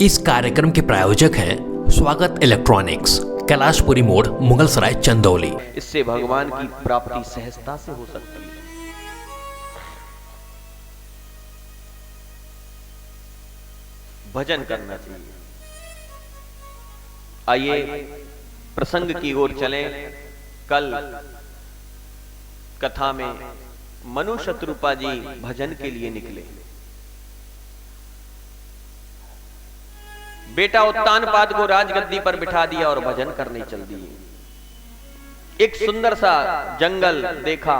इस कार्यक्रम के प्रायोजक हैं स्वागत इलेक्ट्रॉनिक्स, कैलाशपुरी मोड़, मुगलसराय, चंदौली। इससे भगवान की प्राप्ति सहजता से हो सकती है। भजन करना चाहिए। आइए प्रसंग की ओर चलें। कल कथा में मनु शत्रुपा जी भजन के लिए निकले। बेटा उत्तानपाद को राजगद्दी पर बिठा दिया और भजन करने चल दिए। एक सुंदर सा जंगल देखा,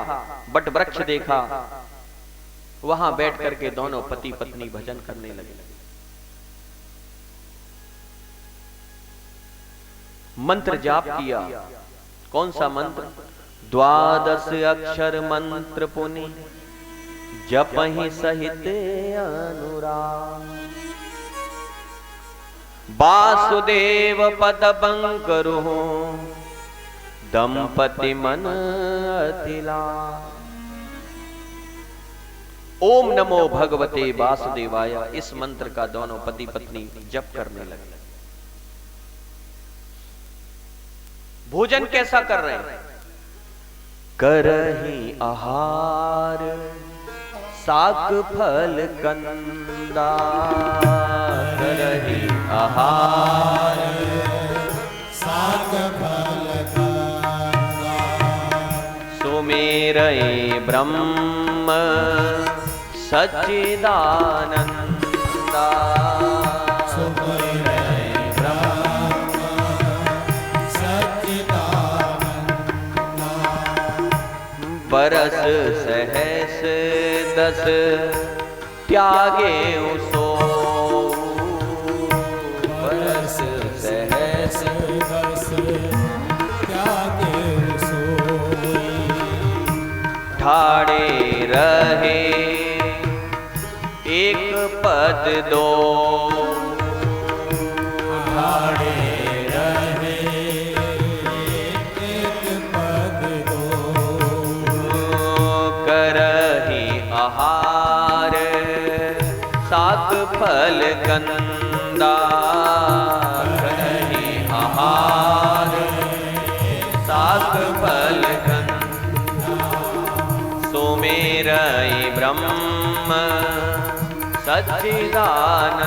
बट वृक्ष देखा, वहां बैठ करके दोनों पति पत्नी भजन करने लगे। मंत्र जाप किया। कौन सा मंत्र? 12 अक्षर मंत्र पुनि जपहि सहित अनुराग। वासुदेव पद बंकरु दंपति मन अतिला। ओम नमो भगवते वासुदेवाय, इस मंत्र का दोनों पति पत्नी जप करने लगे। भोजन कैसा कर रहे हैं? करही आहार साग फल कंदा, करही आहार साग फल कंदा। सुमेरहि ब्रह्म सच्चिदानंदा, सुमेरहि ब्रह्म सच्चिदानंदा। बरस सहस 10 त्यागे सो, बरस सहस 10 त्यागे सोई। ठाड़े रहे एक पद दो, ठाड़े रहे एक पद दो। करही आहार साग फल कंदा, करही आहार साग फल कंदा। सुमेरहि ब्रह्म सच्चिदानंदा,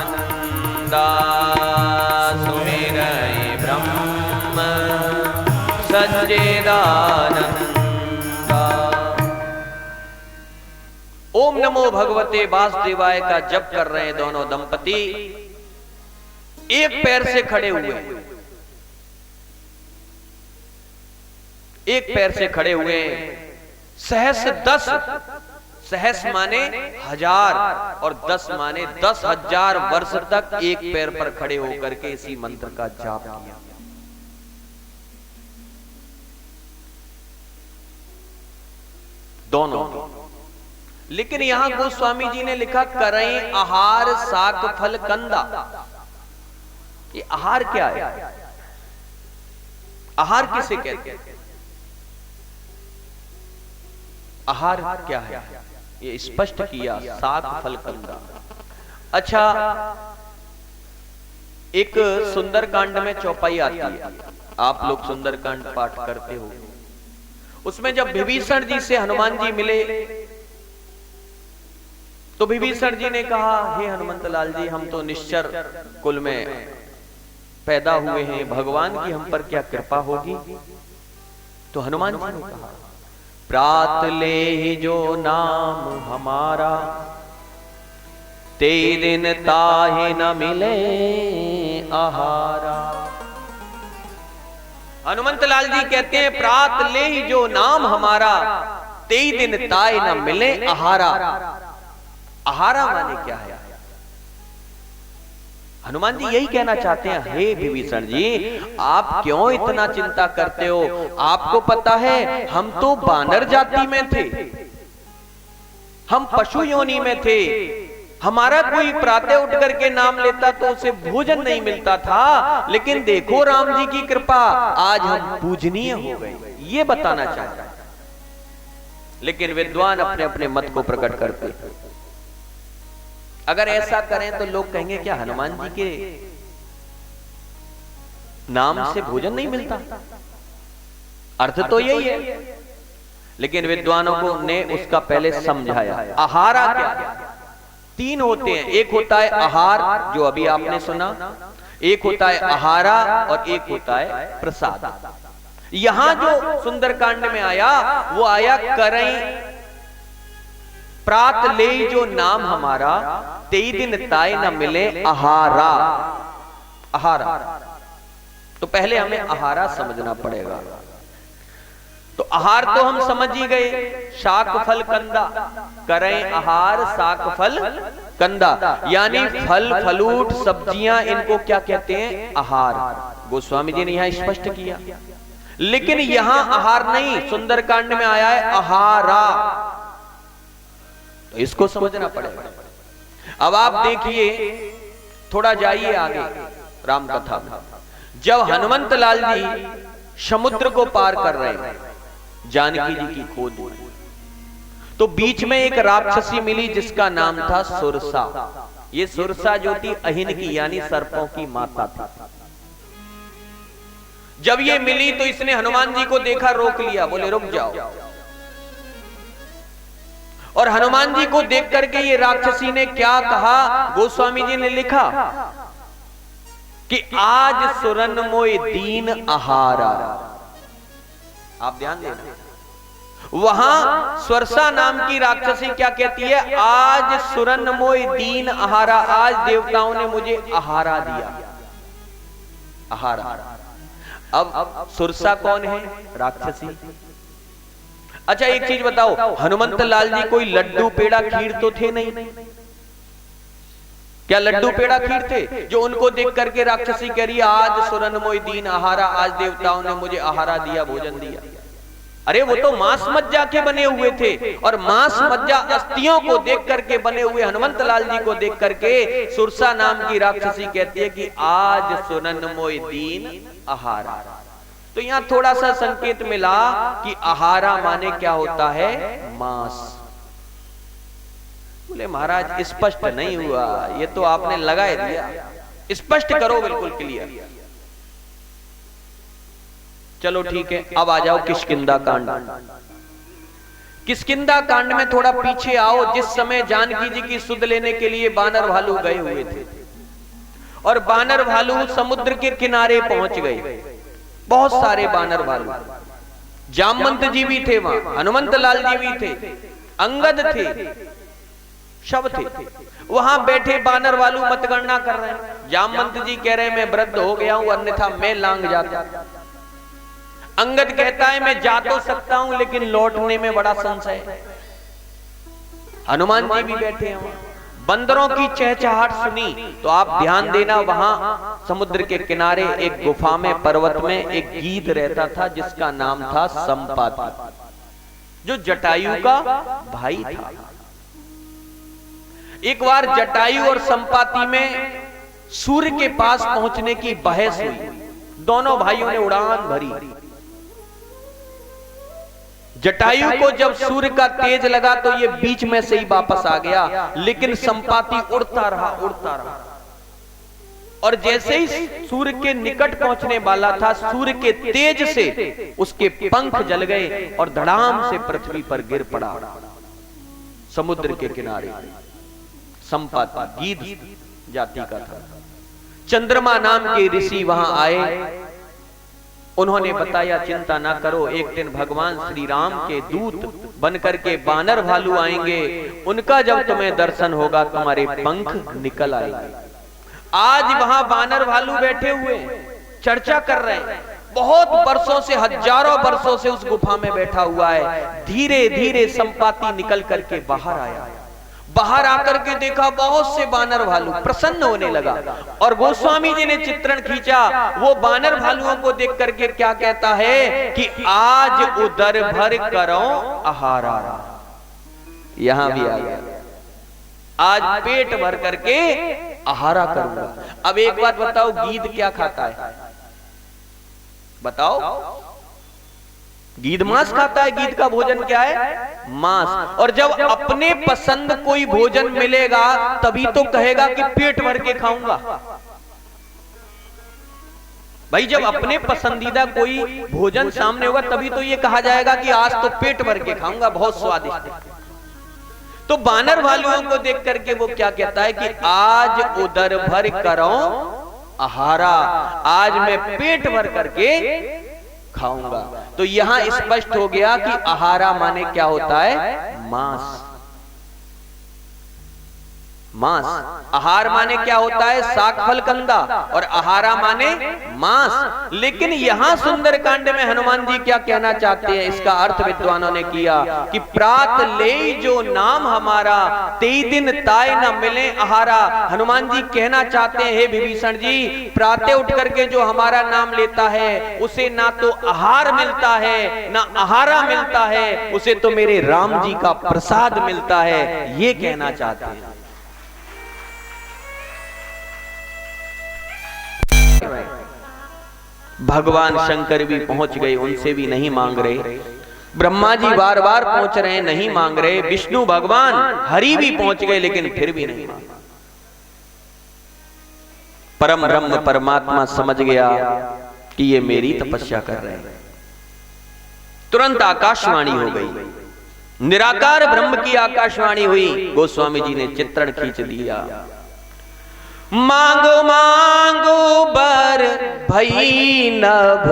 सुमेरहि ब्रह्म सच्चिदानंदा। ओम नमो भगवते वासुदेवाय का जप कर रहे हैं दोनों दंपति। एक पैर से खड़े हुए, एक पैर से खड़े हुए। सहस 10, सहस माने 1000 और 10 माने 10,000 वर्ष तक एक पैर पर खड़े होकर के इसी मंत्र का जाप किया। दोनों। लेकिन यहां गोस्वामी जी ने लिखा करें आहार साग फल कंदा। ये आहार क्या है? आहार किसे कहते हैं? आहार क्या है ये स्पष्ट किया, साग फल कंदा। अच्छा, एक सुंदरकांड में चौपाई आती है, आप लोग सुंदरकांड पाठ करते हो। उसमें जब विभीषण जी से हनुमान जी मिले तो विभीषण जी ने कहा, हे हनुमंत लाल जी, हम तो निश्चर कुल में पैदा हुए हैं, भगवान की हम पर क्या कृपा होगी? तो हनुमान जी ने कहा, प्रात ले ही जो नाम हमारा, ते दिन ताहि न मिले आहारा। हनुमंत लाल जी कहते हैं, प्रात ले ही जो नाम हमारा, ते दिन ताहि न मिले आहारा। आहारा माने क्या है? हनुमान जी यही कहना चाहते हैं, हे विभीषण जी, आप क्यों इतना चिंता करते हो? आपको पता है हम तो बानर जाति में थे, हम पशु योनि में थे। हमारा कोई प्रातः उठ करके नाम लेता तो उसे भोजन नहीं मिलता था, लेकिन देखो राम जी की कृपा, आज हम पूजनीय हो गए। ये बताना चाहता है। लेकिन विद्वान अपने अपने मत को प्रकट करते। अगर ऐसा करें तो लोग कहेंगे क्या हनुमान जी के नाम से भोजन नहीं मिलता? अर्थ तो यही है, लेकिन विद्वानों को ने उसका पहले समझाया। आहारा क्या? तीन होते हैं, एक होता है आहार जो अभी आपने सुना, एक होता है आहारा और एक होता है प्रसाद। यहां जो सुंदरकांड में आया वो आया करई प्रात ले जो नाम हमारा, तेई दिन ताय न मिले आहारा। आहारा तो पहले हमें आहारा समझना पड़ेगा। तो आहार तो हम समझ ही गए, शाक फल कंदा, करें आहार शाक फल कंदा, यानी फल फलूट सब्जियां, इनको क्या कहते हैं? आहार। गोस्वामी जी ने यहां स्पष्ट किया, लेकिन यहां आहार नहीं, सुंदरकांड में आया है आहारा, तो इसको समझना पड़ेगा। अब आप देखिए, थोड़ा जाइए आगे राम कथा में, जब हनुमंत लाल जी समुद्र को पार कर रहे हैं जानकी जी की खोज, तो बीच में एक राक्षसी मिली जिसका नाम था सुरसा। ये सुरसा जो थी अहिन की, यानी सर्पों की माता थी। जब ये मिली तो इसने हनुमान जी को देखा, रोक लिया, बोले रुक जाओ। और हनुमान जी को देख करके ये राक्षसी ने क्या कहा, गोस्वामी जी ने लिखा कि आज सुरन मोय दीन आहारा। आप ध्यान देना, वहां स्वरसा नाम की राक्षसी क्या कहती है? आज सुरन मोय दीन आहारा, आज देवताओं ने मुझे आहारा दिया। आहारा। अब सुरसा कौन है? राक्षसी। अच्छा एक चीज बताओ, हनुमंत लाल जी कोई लड्डू पेड़ा खीर तो थे नहीं? क्या लड्डू पेड़ा खीर थे जो उनको देख करके राक्षसी कह रही है आज सुरन मोय दीन आहारा, आज देवताओं ने मुझे आहारा दिया, भोजन दिया? अरे वो तो मांस मज्जा के बने हुए थे, और मांस मज्जा अस्थियों को देख करके बने हुए हनुमंत लाल जी को देख करके सुरसा नाम की राक्षसी कहती है कि आज सुरन मोय दीन आहारा। तो यहां थोड़ा सा संकेत मिला कि आहारा माने क्या होता है? मांस। बोले महाराज स्पष्ट नहीं हुआ, ये तो आपने लगा दिया, स्पष्ट करो बिल्कुल क्लियर। चलो ठीक है, अब आ जाओ किष्किंधा कांड। किष्किंधा कांड में थोड़ा पीछे आओ, जिस समय जानकी जी की सुध लेने के लिए बानर भालू गए हुए थे, और बानर भालू समुद्र के किनारे पहुंच गए। बहुत सारे बानर भालू, जामवंत जी भी थे वहां, हनुमंत लाल जी भी थे, अंगद थे, सब थे। वहां बैठे बानर वालू मतगणना कर रहे हैं। जामवंत जी कह रहे हैं मैं वृद्ध हो गया हूं, अन्यथा मैं लांग जाता। अंगद कहता है मैं जा तो सकता हूं, लेकिन लौटने में बड़ा संशय है। हनुमान जी भी बैठे हैं वहां। बंदरों की चहचहाट सुनी तो आप ध्यान देना, वहां समुद्र के किनारे एक गुफा में, पर्वत में एक गीध रहता था जिसका नाम था संपाति, जो जटायु का भाई था। एक बार जटायु और संपाति में सूर्य के पास पहुंचने की बहस हुई। दोनों भाइयों ने उड़ान भरी। जटायु को जब सूर्य का तेज लगा तो ये बीच में से ही वापस आ गया, लेकिन संपाति उड़ता रहा, उड़ता रहा। और जैसे ही सूर्य के निकट पहुंचने वाला था, सूर्य के तेज से उसके पंख जल गए और धड़ाम से पृथ्वी पर गिर पड़ा समुद्र के किनारे। संपाति गीध जाति का था। चंद्रमा नाम के ऋषि वहां आए, उन्होंने बताया चिंता ना करो, एक दिन भगवान श्री राम के दूत बनकर के बानर भालू आएंगे, उनका जब तुम्हें दर्शन होगा तुम्हारे पंख निकल आएंगे। आज वहां बानर भालू बैठे हुए चर्चा कर रहे हैं। बहुत वर्षों से, हजारों वर्षों से उस गुफा में बैठा हुआ है। धीरे धीरे संपाति निकल करके बाहर आया। बाहर आकर के देखा बहुत से बानर भालू, प्रसन्न होने लगा। और गोस्वामी जी ने चित्रण खींचा, वो बानर भालुओं को देख करके क्या कहता है कि आज उदर भर करो आहारा। यहां भी आ गया, आज पेट भर करके आहारा करूंगा। अब एक बात बताओ, गीध क्या खाता है? बताओ। गीध मांस खाता है। गीध का भोजन क्या है? मांस। और जब अपने पसंद कोई भोजन मिलेगा तभी तो कहेगा कि पेट भर के खाऊंगा। भाई जब अपने पसंदीदा कोई भोजन सामने होगा तभी तो ये कहा जाएगा कि आज तो पेट भर के खाऊंगा, बहुत स्वादिष्ट है। तो बानर भालुओं को देख करके वो क्या कहता है कि आज उदर भर करो आहारा, आज मैं पेट भर करके खाऊंगा। तो यहां स्पष्ट हो गया कि आहारा माने क्या होता है? मांस। मांस। आहार माने क्या होता है? शाक फल कंदा। और आहारा माने मांस। लेकिन यहां सुंदरकांड में हनुमान जी क्या कहना चाहते हैं, इसका अर्थ विद्वानों ने किया कि प्रात ले जो नाम हमारा, तेई दिन ताय न मिले आहारा। हनुमान जी कहना चाहते हैं, हे विभीषण जी, प्रातः उठ करके जो हमारा नाम लेता है उसे ना तो आहार मिलता है ना आहारा मिलता है, उसे तो मेरे राम जी का प्रसाद मिलता है। ये कहना चाहते हैं। भगवान शंकर भी पहुंच गए, उनसे भी नहीं मांग रहे। ब्रह्मा जी बार बार पहुंच रहे, नहीं मांग रहे। विष्णु भगवान हरि भी पहुंच गए, लेकिन फिर भी नहीं मांगा। परम ब्रह्म परमात्मा समझ गया कि ये मेरी तपस्या कर रहे हैं। तुरंत आकाशवाणी हो गई, निराकार ब्रह्म की आकाशवाणी हुई। गोस्वामी जी ने चित्रण खींच दिया। मांगो मांगो बर भई नभ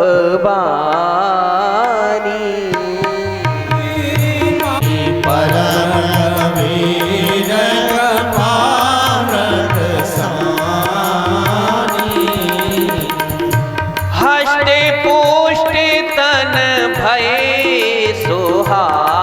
बानी, परमवीर कृपामृत सानी, हष्टे पुष्टे तन भये सोहाए,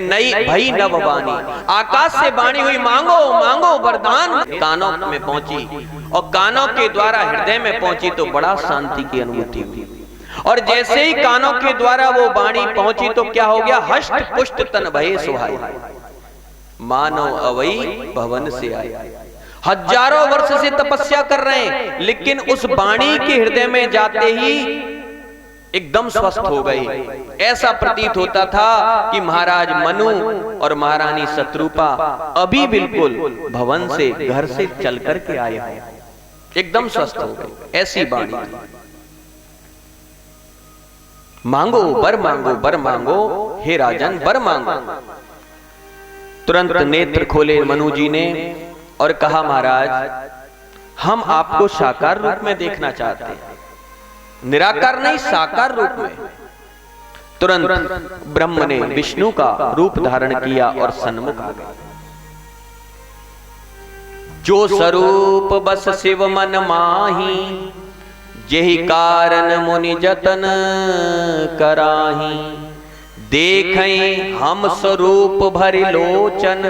नई भई नव बानी। आकाश से बाणी हुई, मांगो मांगो वरदान। कानों में पहुंची और कानों के द्वारा हृदय में पहुंची तो बड़ा शांति की अनुभूति हुई। और जैसे ही कानों के द्वारा वो बाणी पहुंची तो क्या हो गया? हष्ट पुष्ट तन भये सुहाई, मानो अवई भवन से आए। हजारों वर्ष से तपस्या कर रहे हैं, लेकिन उस बाणी के हृदय में जाते ही एकदम स्वस्थ हो गई। ऐसा प्रतीत होता था कि महाराज मनु और महारानी शत्रुपा अभी बिल्कुल भवन से, घर से चल करके आए हैं, एकदम स्वस्थ हो गए। ऐसी बाणी थी। मांगो बर मांगो बर मांगो, हे राजन बर मांगो। तुरंत नेत्र खोले मनु जी ने और कहा, महाराज हम आपको साकार रूप में देखना चाहते हैं, निराकार नहीं, साकार रूप में। तुरंत ब्रह्म ने विष्णु का रूप धारण किया और सन्मुख आ गए। जो स्वरूप बस शिव मन माही, जेहि कारण मुनि जतन कराही। देखें हम स्वरूप भरि लोचन,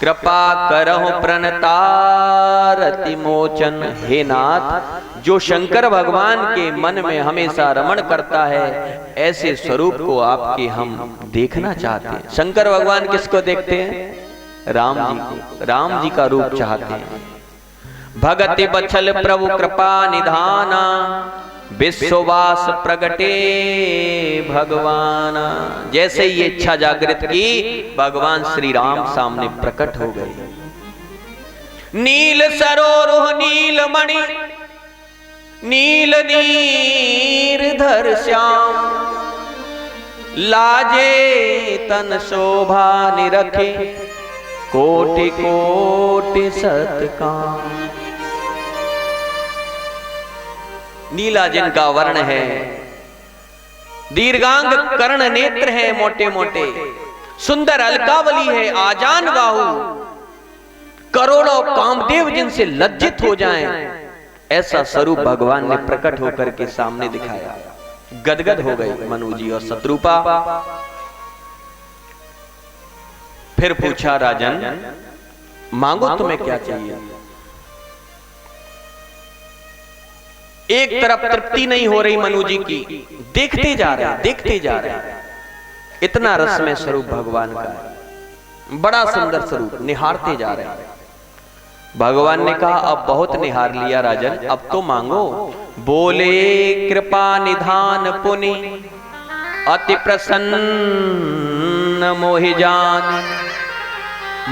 कृपा करहु प्रणतारति मोचन। हे नाथ, जो शंकर भगवान के मन में हमेशा रमण करता है, ऐसे स्वरूप को आपके हम देखना चाहते हैं। शंकर भगवान किसको देखते हैं? राम जी को। राम जी का रूप चाहते हैं। भगति बछल प्रभु कृपा निधाना, विश्ववास प्रगटे भगवान। जैसे ये इच्छा जागृत की, भगवान श्री राम सामने प्रकट हो गए। नील सरोरुह नील मणि, नील नीरधर श्याम। लाजे तन शोभा निरखे, कोटि कोटि सत्काम। नीला जिनका वर्ण है, दीर्घांग कर्ण नेत्र है मोटे मोटे, सुंदर अलकावली है आजान बाहु। करोड़ों कामदेव जिनसे लज्जित हो जाएं, ऐसा स्वरूप भगवान ने प्रकट होकर के सामने दिखाया। गदगद हो गए मनु जी और शत्रुपा। फिर पूछा, राजन मांगो तुम्हें क्या चाहिए। एक तरफ तृप्ति नहीं हो रही मनु जी की, देखते जा रहे। इतना रसमय स्वरूप भगवान का है, बड़ा सुंदर स्वरूप, निहारते जा रहे हैं। भगवान ने कहा, अब बहुत निहार लिया राजन, अब तो मांगो। बोले, कृपा निधान पुनि अति प्रसन्न मोहि जान,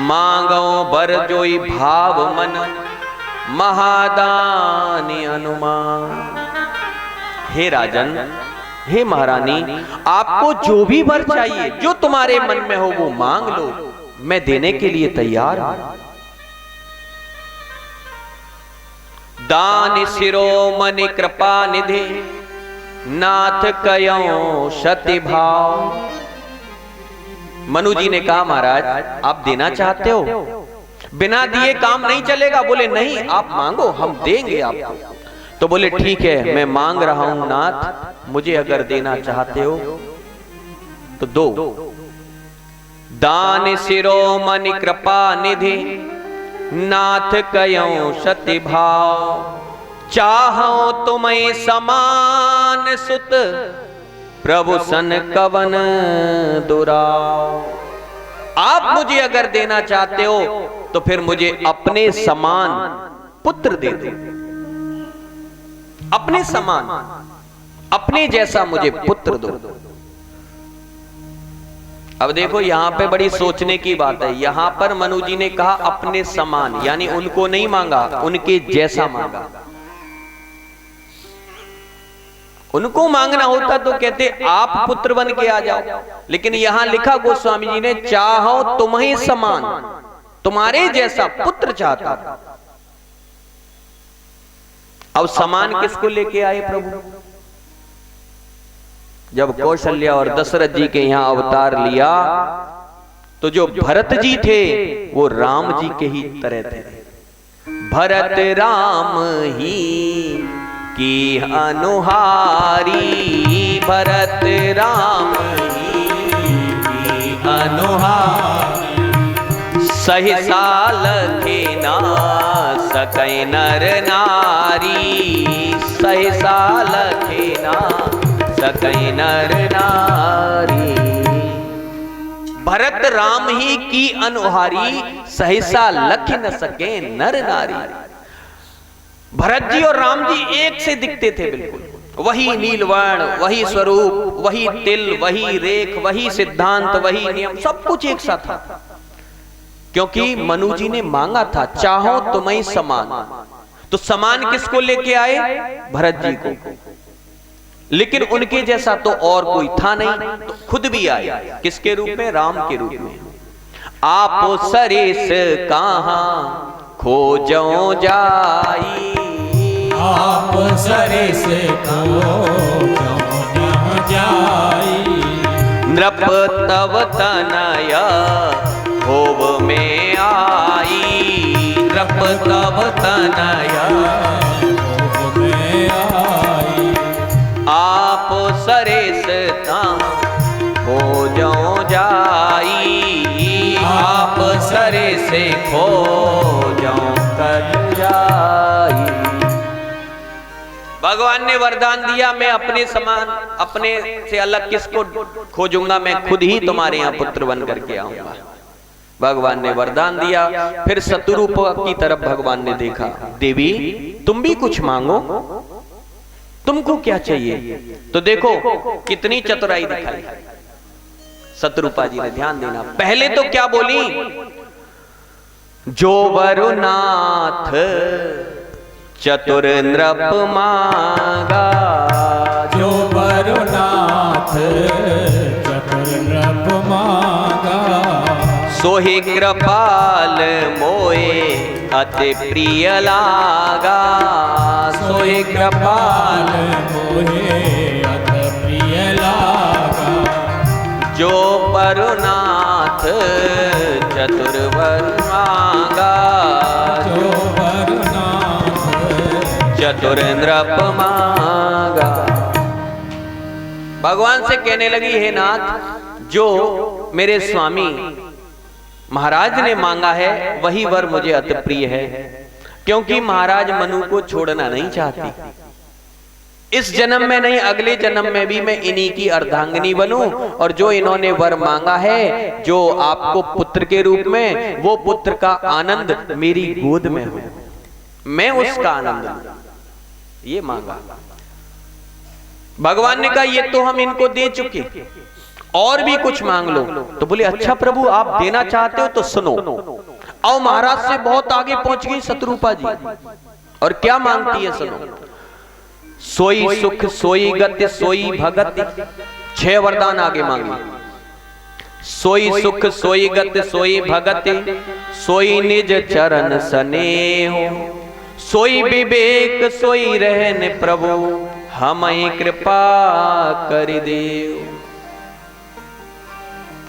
मांगो बर जोई भाव मन महादानी अनुमान। हे राजन, हे महारानी, आपको जो भी वर चाहिए, जो तुम्हारे मन में हो वो मांग लो, मैं देने के लिए तैयार हूं। दान शिरोमणि कृपा निधि नाथ कयो सति भाव। मनु जी ने कहा, महाराज आप देना चाहते हो, बिना दिए काम नहीं चलेगा। बोले नहीं, आप मांगो, हम देंगे आपको। तो बोले ठीक है, मैं मांग रहा हूं नाथ, मुझे अगर देना चाहते हो तो दो। दान शिरोमणि कृपा निधि नाथ कयो सति भाव, चाहो तुम्हें समान सुत प्रभु सन कवन दुराव। आप मुझे अगर देना चाहते हो तो फिर मुझे अपने समान पुत्र दे दो, अपने समान, अपने जैसा मुझे पुत्र दो। अब देखो यहां पे बड़ी सोचने की बात है। यहां पर मनु जी ने कहा अपने समान, यानी उनको नहीं मांगा, उनके जैसा मांगा। उनको मांगना होता तो कहते आप पुत्र बन के आ जाओ, लेकिन यहां लिखा गोस्वामी जी ने, चाहो तुम्हें समान, तुम्हारे जैसा पुत्र चाहता। अब समान किसको लेके आए प्रभु? जब कौशल्या और दशरथ जी के यहां अवतार लिया तो जो भरत जी थे वो राम जी के ही तरह थे। भरत राम ही की अनुहारी, भरत राम ही की अनुहारी, सहसा लखिना सकै नर नारी, सहसा लखिना सकै नर नारी। भरत राम ही की अनुहारी, सहसा लख न सके नर नारी। भरत जी और राम जी एक से दिखते थे बिल्कुल, वही नीलवर्ण, वही स्वरूप, वही तिल, वही रेख, वही सिद्धांत, वही नियम, सब कुछ एक साथ था। क्योंकि मनु जी ने मांगा था, चाहो तुम्हें समान। तो समान किसको लेके आए? भरत जी को। लेकिन उनके जैसा तो और कोई था नहीं, तो खुद भी आए। किसके रूप में? राम के रूप में। आप सरेस कहां खोजो जाई, आप सरेस खोजो जाई, नृप तव तनय होव में आई, नृप तव तनय होव में आई। आप सरेस खोजो जाई, आप सरेस खोजो कर जाई। भगवान ने वरदान दिया, मैं अपने समान, अपने से अलग किसको खोजूंगा, मैं खुद ही तुम्हारे यहाँ पुत्र बन करके आऊंगा। भगवान ने वरदान दिया। फिर शत्रुपा की तरफ भगवान ने देखा, देवी तुम भी कुछ मांगो, तुमको क्या चाहिए? तो देखो कितनी चतुराई दिखाई शत्रुपा जी ने, ध्यान देना। पहले तो क्या बोली? जो वरुनाथ चतुर नृप मांगा, जो वरुनाथ चतुर नृप मांगा, सोहि कृपाल मोए अति प्रिय लागा, सोहि कृपाल मोहे अति प्रिय लागा। जो वरुनाथ चतुर्वर मांगा, जो वरुनाथ चतुर नृप मांगा। भगवान से कहने लगी, हे नाथ, जो मेरे स्वामी महाराज ने मांगा है वही वर मुझे अति प्रिय है, क्योंकि महाराज मनु को छोड़ना नहीं चाहती। इस जन्म में नहीं, अगले जन्म में भी मैं इन्हीं की अर्धांगिनी बनूं, और जो इन्होंने वर मांगा है, जो आपको पुत्र के रूप में, वो पुत्र का आनंद मेरी गोद में हो, मैं उसका आनंद लूं, ये मांगा। भगवान ने कहा, ये तो हम इनको दे चुके, और भी कुछ मांग लो। तो बोले, अच्छा प्रभु, आप देना चाहते हो तो सुनो। और महाराज से बहुत आगे पहुंच गई शत्रुपा जी, और क्या मांगती है सुनो। सोई सुख सोई गति सोई भगति, 6 वरदान आगे मांगी। सोई सुख सोई गति सोई भगति, सोई निज चरण स्नेहो, सोई विवेक सोई रहन प्रभु, हमई कृपा कर देव।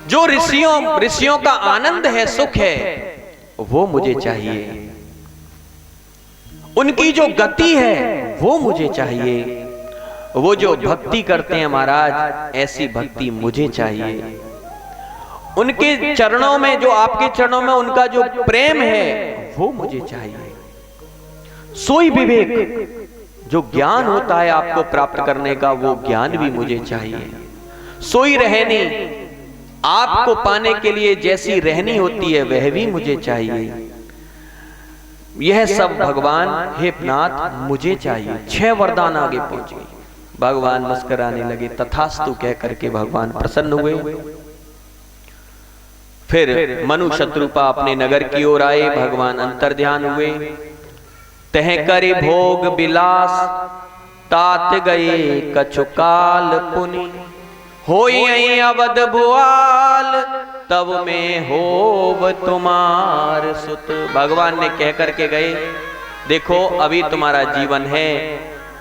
जो ऋषियों का आनंद है, सुख है, वो मुझे चाहिए। उनकी जो गति है वो मुझे चाहिए। वो जो भक्ति करते हैं महाराज, ऐसी भक्ति मुझे चाहिए। उनके चरणों में, जो आपके चरणों में उनका जो प्रेम है, वो मुझे चाहिए। सोई विवेक, जो ज्ञान होता है आपको प्राप्त करने का, वो ज्ञान भी मुझे चाहिए। सोई रहनी, आपको पाने के लिए जैसी रहनी होती है वह भी मुझे चाहिए। यह सब भगवान, हे नाथ, मुझे चाहिए। 6 वरदान आगे पहुंच गई। भगवान मुस्कुराने लगे, तथास्तु कह करके भगवान प्रसन्न हुए। फिर मनु शत्रुपा अपने नगर की ओर आए, भगवान अंतर्ध्यान हुए। तह करे भोग बिलास, तात गए कछुकाल पुनि, होई अवध भुआल, तब में होव तुम्हार सुत। भगवान ने कह करके गए, देखो अभी तुम्हारा जीवन है,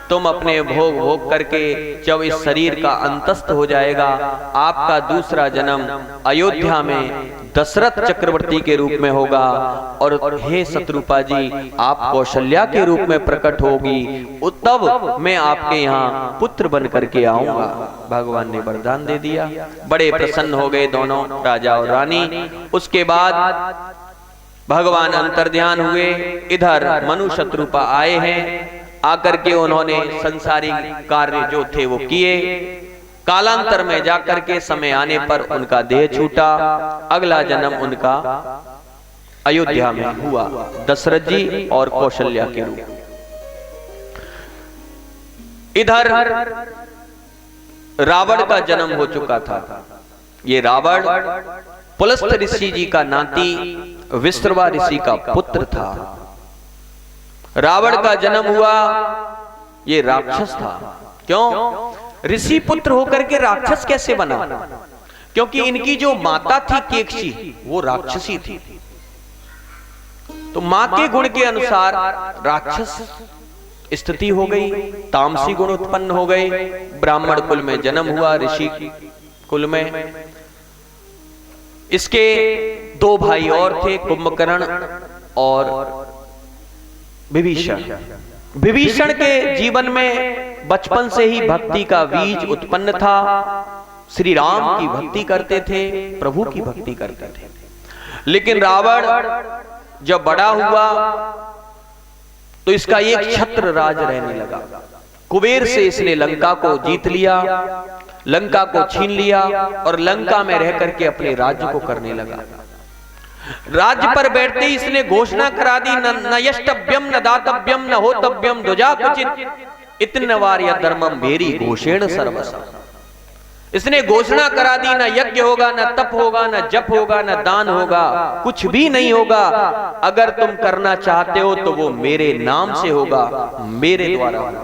तुम अपने भोग भोग करके जब इस शरीर का अंतस्थ हो जाएगा, आपका दूसरा जन्म अयोध्या में दशरथ चक्रवर्ती के रूप में होगा, और हे शत्रुपा जी, आप कौशल्या के रूप में प्रकट होगी, तब मैं आपके यहाँ पुत्र बन करके आऊंगा। भगवान ने वरदान दे दिया। बड़े प्रसन्न हो गए दोनों, राजा और रानी। उसके बाद भगवान अंतर्ध्यान हुए। इधर मनु शत्रुपा आए हैं, आकर के उन्होंने संसारिक कार्य जो थे वो किए। कालांतर में जाकर के समय आने पर उनका देह छूटा। अगला जन्म उनका अयोध्या में हुआ, दशरथ जी और कौशल्या के रूप। इधर रावण का जन्म हो चुका था। ये रावण पुलस्त्य ऋषि जी का नाती, विश्रवा ऋषि का पुत्र था। रावण का जन्म हुआ, ये राक्षस था। क्यों? ऋषि पुत्र होकर के राक्षस कैसे बना? क्योंकि इनकी जो माता थी केकसी, वो राक्षसी थी। तो मां के गुण के अनुसार राक्षस स्थिति हो गई, तामसी गुण उत्पन्न हो गए। ब्राह्मण कुल में जन्म हुआ, ऋषि कुल में। इसके 2 भाई और थे, कुंभकर्ण और विभीषण। विभीषण के जीवन में बचपन से ही भक्ति का बीज उत्पन्न था। श्री राम की भक्ति करते थे, प्रभु की भक्ति करते थे। लेकिन रावण जब बड़ा हुआ तो इसका एक छत्र राज रहने लगा। कुबेर से इसने लंका को जीत लिया, लंका को छीन लिया, और लंका में रह करके अपने राज्य को करने लगा। राज्य पर बैठते ही इसने घोषणा करा दी, न यष्टव्यम न दातव्यम न होतव्यम द्विजा क्वचित्, इतनवार या धर्मम भेरी घोषेण सर्वसम। इसने घोषणा करा दी, न यज्ञ होगा, न तप होगा, न जप होगा, न दान होगा, कुछ भी नहीं होगा। अगर तुम करना चाहते हो तो वो मेरे नाम से होगा, मेरे द्वारा होगा।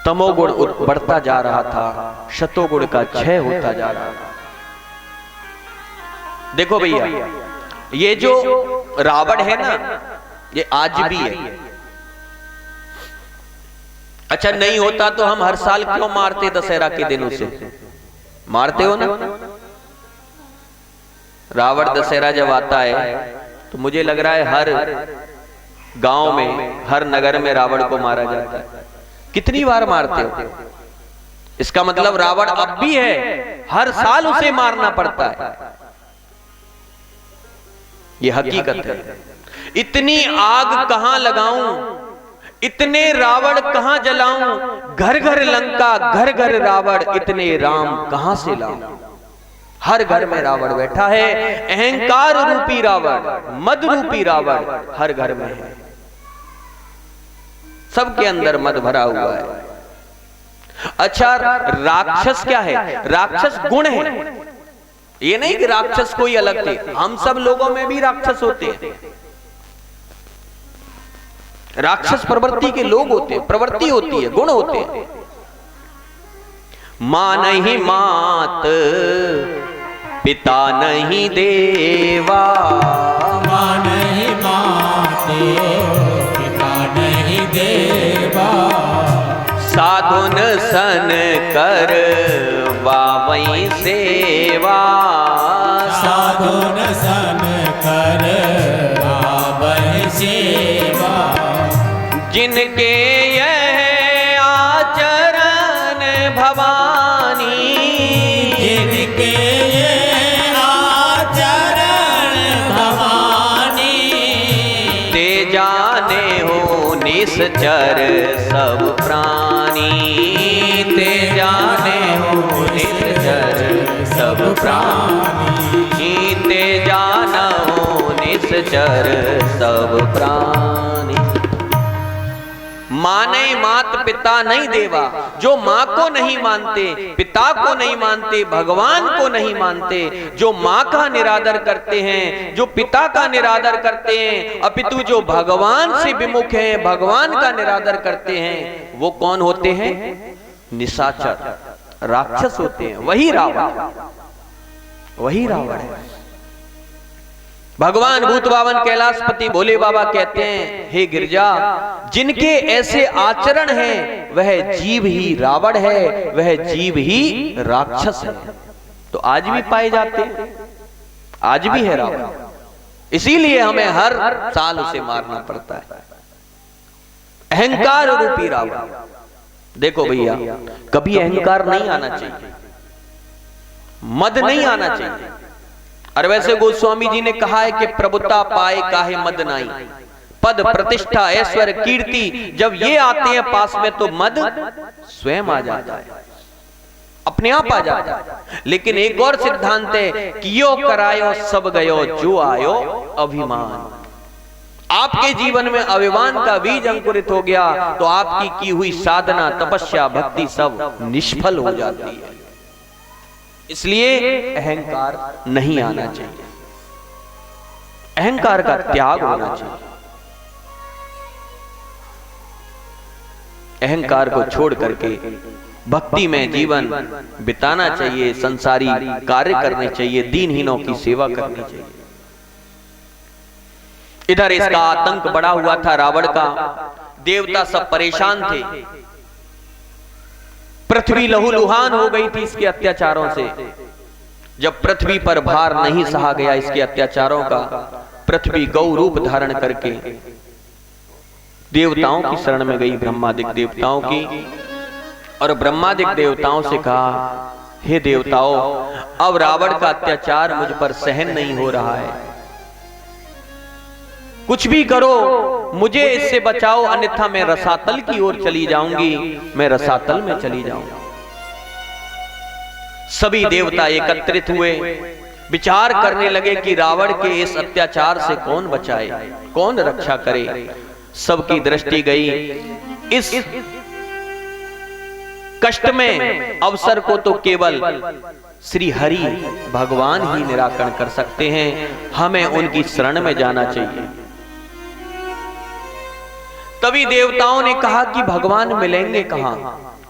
तमोगुण बढ़ता जा रहा था, शतोगुण का क्षय होता जा रहा था। देखो भैया, ये जो रावण है ना, ये आज भी है। अच्छा, नहीं होता तो हम हर साल क्यों मारते? दशहरा के दिनों से मारते हो ना। रावण दशहरा जब आता है तो मुझे लग रहा है हर गांव में, हर नगर में रावण को मारा जाता है। कितनी बार मारते हो? इसका मतलब रावण अब भी है, हर साल उसे मारना पड़ता है। यह हकीकत है। इतनी आग कहां लगाऊं, इतने रावण कहां जलाऊं, घर घर लंका घर घर रावण, इतने राम कहां से लाऊं। हर घर में रावण बैठा है, अहंकार रूपी रावण, मद रूपी रावण हर घर में है। सबके अंदर मद भरा हुआ है। अच्छा, राक्षस क्या है? राक्षस गुण है। ये नहीं कि राक्षस कोई अलग थे, हम सब लोगों में भी राक्षस होते हैं। राक्षस प्रवृत्ति के लोग होते हैं, प्रवृत्ति होती है, गुण होते हैं। मां नहीं मात, पिता नहीं देवा, मां नहीं माते, पिता नहीं देवा, साधुन सन कर वावई सेवा, साधुन सन कर आवै सेवा, जिनके यह आचरण भवानी, जिनके ये आचरण भवानी, ते जाने हो निश्चर सब प्राणी, ते जाने हो निश्चर सब प्राणी, ते जानो निश्चर सब प्राणी। मां नहीं मात, पिता नहीं देवा। जो मां को नहीं मानते, पिता को नहीं मानते, भगवान को नहीं मानते, जो मां का निरादर करते हैं, जो पिता का निरादर करते हैं, अपितु जो भगवान से विमुख हैं, भगवान का निरादर करते हैं, वो कौन होते हैं? निशाचर, राक्षस होते हैं। वही रावण, वही रावण है। भगवान भूत बावन कैलाशपति भोले बाबा कहते हैं, हे गिरजा, जिनके ऐसे आचरण हैं वह जीव ही रावण है, वह जीव ही राक्षस है। तो आज भी पाए जाते हैं, आज भी है रावण। इसीलिए हमें हर साल उसे मारना पड़ता है। अहंकार रूपी रावण। देखो भैया, कभी अहंकार नहीं आना चाहिए, मद नहीं आना चाहिए। और वैसे गोस्वामी जी ने कहा है कि प्रभुता पाए काहे मद नाई, पद प्रतिष्ठा ऐश्वर्य कीर्ति जब ये आते हैं पास में तो मद स्वयं आ जाता है, अपने आप आ जाता है। लेकिन एक और सिद्धांत है कि यो करायो सब गयो, जो आयो अभिमान। आपके जीवन में अभिमान का बीज अंकुरित हो गया तो आपकी की हुई साधना, तपस्या, भक्ति सब निष्फल हो जाती है। इसलिए अहंकार नहीं आना चाहिए, अहंकार का त्याग होना चाहिए। अहंकार को छोड़ करके भक्ति में जीवन बिताना चाहिए, संसारी कार्य करने चाहिए, दीनहीनों की सेवा करनी चाहिए। इधर इसका आतंक बढ़ा हुआ था रावण का, देवता सब परेशान थे, पृथ्वी लहूलुहान हो गई थी इसके अत्याचारों से। जब पृथ्वी पर भार नहीं सहा गया इसके अत्याचारों का, पृथ्वी गौ रूप धारण करके देवताओं की शरण में गई, ब्रह्मादिक देवताओं की, और ब्रह्मादिक देवताओं से कहा, हे देवताओं, अब रावण का अत्याचार मुझ पर सहन नहीं हो रहा है, कुछ भी करो, मुझे इससे बचाओ, अन्यथा मैं रसातल की ओर चली जाऊंगी, मैं रसातल में चली जाऊंगी। सभी देवता एकत्रित हुए, विचार करने लगे कि रावण के इस अत्याचार से कौन बचाए, कौन रक्षा करे। सबकी दृष्टि गई इस कष्ट में, अवसर को तो केवल श्री हरि भगवान ही निराकरण कर सकते हैं, हमें उनकी शरण में जाना चाहिए। तभी देवताओं ने कहा कि भगवान मिलेंगे कहां,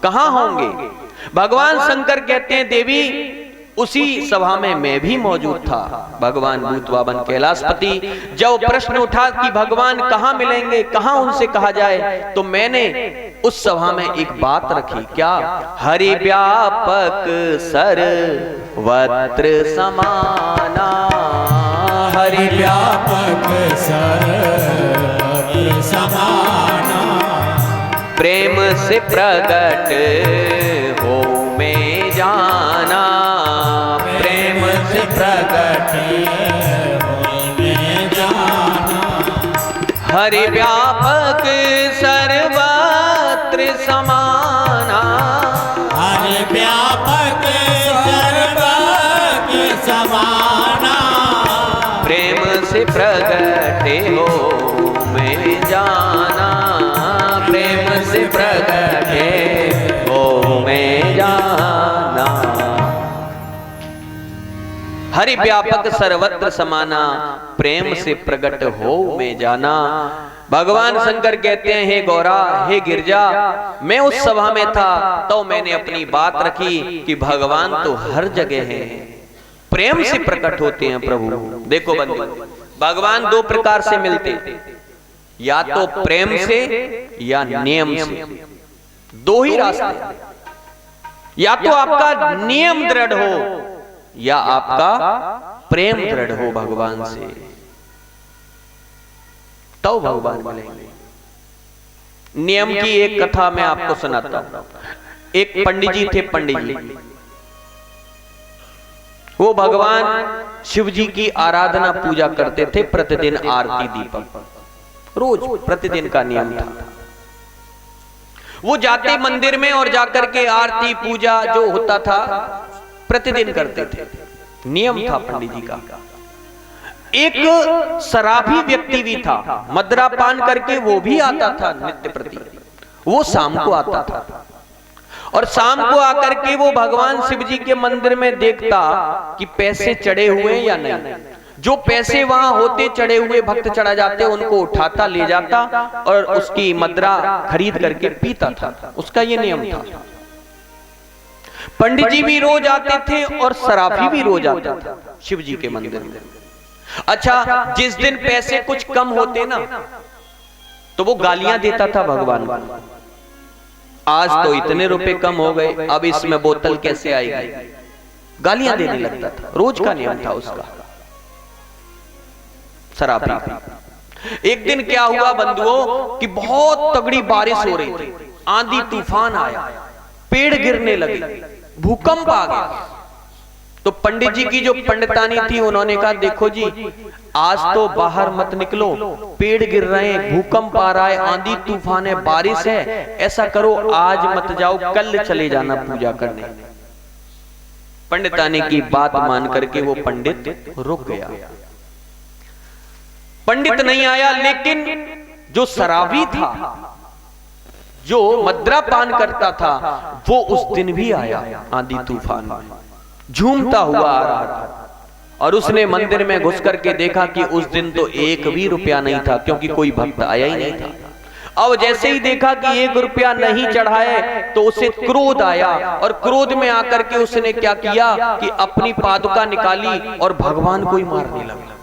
कहां होंगे। भगवान शंकर कहते हैं, देवी उसी सभा में मैं भी मौजूद था। भगवान भूत बावन कैलाशपति जब प्रश्न उठा कि भगवान कहां मिलेंगे, कहां उनसे कहा जाए, तो मैंने उस सभा में एक बात रखी, क्या? हरि व्यापक सर्वत्र समाना, हरि व्यापक सर्वत्र समाना, प्रेम से प्रकट हो मैं जाना, प्रेम से प्रकट हो मैं जाना। हरि व्यापक सर्वत्र समाना, हरि व्यापक सर्वत्र समाना। प्रेम से प्रकट हो मैं जाना, प्रेम से प्रकट हो मैं जाना। हरि व्यापक सर्वत्र समाना, प्रेम से प्रकट हो मैं जाना। भगवान शंकर कहते हैं, हे गौरा, हे गिरजा, मैं उस सभा में था तो मैंने अपनी बात रखी कि भगवान तो हर जगह है, प्रेम से प्रकट होते हैं प्रभु। देखो बंधु, भगवान दो प्रकार से मिलते हैं, या तो प्रेम से या नियम से। दो ही रास्ते, या तो आपका नियम दृढ़ हो या आपका प्रेम दृढ़ हो भगवान से, तो भगवान मिलेंगे। नियम की एक कथा मैं आपको सुनाता हूं। एक पंडित जी थे, पंडित जी, वो भगवान शिव जी की आराधना पूजा करते थे, प्रतिदिन आरती दीपक, रोज प्रतिदिन का नियम था। वो जाते मंदिर में और जाकर के आरती पूजा जो होता था प्रतिदिन करते थे, नियम था पंडित जी का। एक शराबी व्यक्ति भी था, मदरा पान करके वो भी आता था नित्य प्रति। वो शाम को आता था और शाम को आकर के वो भगवान शिव जी के मंदिर में देखता कि पैसे चढ़े हुए या नहीं। जो पैसे वहां होते चढ़े हुए, भक्त चढ़ा जाते, उनको उठाता ले जाता और उसकी मदरा खरीद करके पीता था। उसका ये नियम था। पंडित जी भी रोज आते थे और शराबी भी रोज आता था शिव जी के मंदिर में। अच्छा, जिस दिन पैसे कुछ कम होते ना, तो वो गालियां देता था भगवान को। आज तो इतने रुपए कम हो गए, अब इसमें बोतल कैसे आएगी, गालियां देने लगता था। रोज का नियम था उसका, शराबी। एक दिन क्या हुआ बंधुओं कि बहुत तगड़ी बारिश हो रही थी, आंधी तूफान आया, पेड़ गिरने लगे, भूकंप आ गया। तो पंडित जी की जो पंडितानी थी, उन्होंने कहा, देखो जी, आज तो बाहर मत निकलो, पेड़ गिर रहे हैं, भूकंप आ रहा है, आंधी तूफान है, बारिश है, ऐसा करो आज मत जाओ, कल चले जाना पूजा करने। पंडितानी की बात मान करके वो पंडित रुक गया। पंडित नहीं आया, लेकिन जो शराबी था, जो मदरा पान करता था, वो उस दिन भी आया आंधी तूफान में, झूमता हुआ आ रहा था। और उसने मंदिर में घुस करके देखा कि उस दिन तो एक भी रुपया नहीं था, क्योंकि कोई भक्त आया ही नहीं था। अब जैसे ही देखा कि 1 रुपया नहीं चढ़ा है, तो उसे क्रोध आया और क्रोध में आकर के उसने क्या किया कि अपनी पादुका निकाली और भगवान को ही मारने लगा,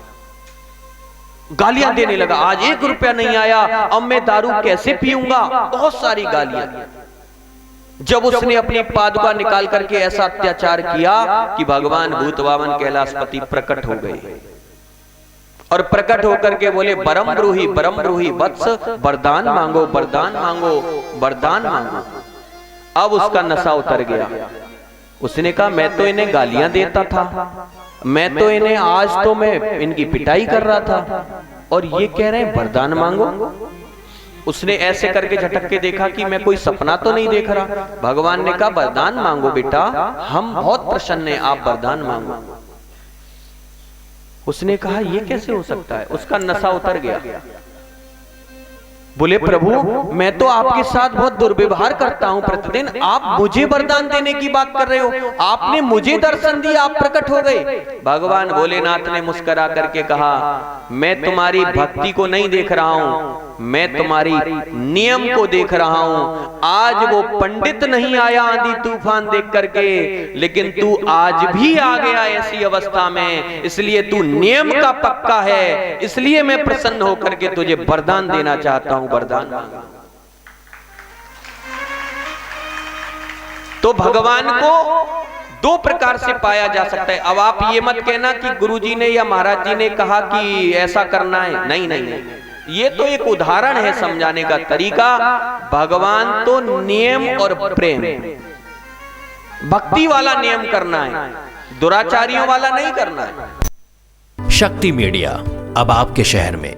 गालियां देने लगा। आज 1 रुपया नहीं आया, अब मैं दारू कैसे पीऊंगा, बहुत सारी गालियां। जब उसने अपनी पादुका निकाल करके ऐसा अत्याचार किया कि भगवान भूत बावन कैलाशपति प्रकट हो गए और प्रकट होकर के बोले, बरम ब्रूही वत्स, वरदान मांगो, वरदान मांगो, वरदान मांगो। अब उसका नशा उतर गया। उसने कहा, मैं तो इन्हें गालियां देता था, मैं तो इन्हें, आज तो मैं इनकी पिटाई कर रहा था, और ये कह रहे हैं वरदान मांगो। उसने ऐसे करके झटक के देखा कि मैं कोई सपना तो नहीं देख रहा। भगवान ने कहा, वरदान मांगो बेटा, हम बहुत प्रसन्न हैं, आप वरदान मांगो। उसने कहा, ये कैसे हो सकता है? उसका नशा उतर गया। बोले, प्रभु, मैं तो आपके साथ बहुत दुर्व्यवहार करता हूं प्रतिदिन, आप मुझे वरदान देने की बात कर रहे हो, आपने मुझे दर्शन दिया, आप प्रकट हो गए। भगवान भोलेनाथ ने मुस्कुरा करके कहा, मैं तुम्हारी भक्ति को नहीं देख रहा हूं, मैं तुम्हारी नियम को देख रहा हूं। आज वो पंडित नहीं आया आंधी तूफान देख करके, लेकिन तू आज भी आ गया ऐसी अवस्था में, इसलिए तू नियम का पक्का है, इसलिए मैं प्रसन्न होकर के तुझे वरदान देना चाहता हूं, वरदान। तो भगवान को 2 प्रकार से पाया जा सकता है। अब आप ये मत कहना कि गुरुजी ने या महाराज जी ने कहा कि ऐसा करना है, नहीं नहीं, ये तो एक उदाहरण है समझाने का तरीका। भगवान तो नियम और प्रेम, भक्ति वाला नियम करना है, दुराचारियों वाला नहीं करना है। शक्ति मीडिया अब आपके शहर में।